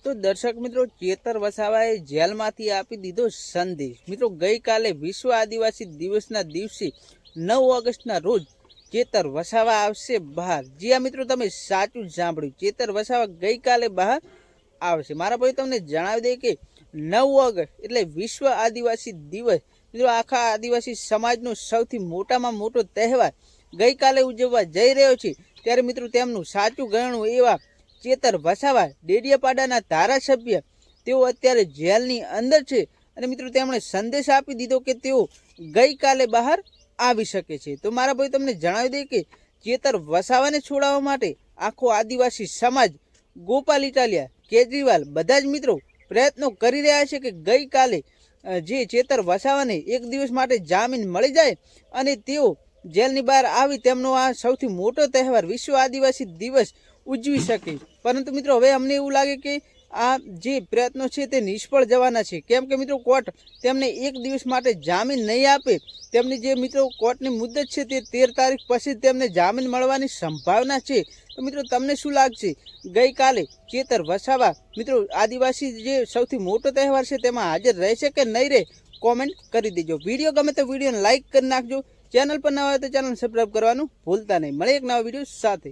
તો દર્શક મિત્રો, ચેતર વસાવાએ જેલમાંથી આપી દીધો સંદેશ। મિત્રો, ગઈકાલે વિશ્વ આદિવાસી દિવસના દિવસે 9 ઓગસ્ટના રોજ ચેતર વસાવા આવશે બહાર। જી આ મિત્રો, તમે સાચું સાંભળ્યું, ચેતર વસાવા ગઈકાલે બહાર આવશે। મારા ભાઈ તમને જણાવી દે કે 9 ઓગસ્ટ એટલે વિશ્વ આદિવાસી દિવસ। મિત્રો, આખા આદિવાસી સમાજનો સૌથી મોટામાં મોટો તહેવાર ગઈકાલે ઉજવવા જઈ રહ્યો છે। ત્યારે મિત્રો, તેમનું સાચું ગણું એવા ચેતર વસાવા ડેડિયાપાડાના ધારાસભ્ય તેઓ અત્યારે જેલની અંદર છે। અને મિત્રો, તેમણે સંદેશ આપી દીધો કે તેઓ ગઈકાલે બહાર આવી શકે છે। તો મારા ભાઈ તમને જણાવી દે કે ચેતર વસાવાને છોડાવવા માટે આખો આદિવાસી સમાજ, ગોપાલ ઇટાલિયા, કેજરીવાલ બધા જ મિત્રો પ્રયત્નો કરી રહ્યા છે કે ગઈકાલે જે ચેતર વસાવાને એક દિવસ માટે જામીન મળી જાય અને તેઓ જેલની બહાર આવી તેમનો આ સૌથી મોટો તહેવાર વિશ્વ આદિવાસી દિવસ ઉજવી શકે। પરંતુ મિત્રો, હવે અમને એવું લાગે કે આ જે પ્રયત્નો છે તે નિષ્ફળ જવાના છે। કેમ કે મિત્રો, કોર્ટ તેમને એક દિવસ માટે જામીન નહીં આપે। તેમની જે મિત્રો કોર્ટની મુદત છે તે 13 તારીખ પછી તેમને જામીન મળવાની સંભાવના છે। તો મિત્રો, તમને શું લાગશે, ગઈકાલે ચેતર વસાવા મિત્રો આદિવાસી જે સૌથી મોટો તહેવાર છે તેમાં હાજર રહેશે કે નહીં રહે? કોમેન્ટ કરી દેજો। વિડીયો ગમે તો વિડીયોને લાઇક કરી નાખજો। ચેનલ પર નવા હોય તો ચેનલ સબસ્ક્રાઈબ કરવાનું ભૂલતા નહીં। મળે એક નવા વિડીયો સાથે।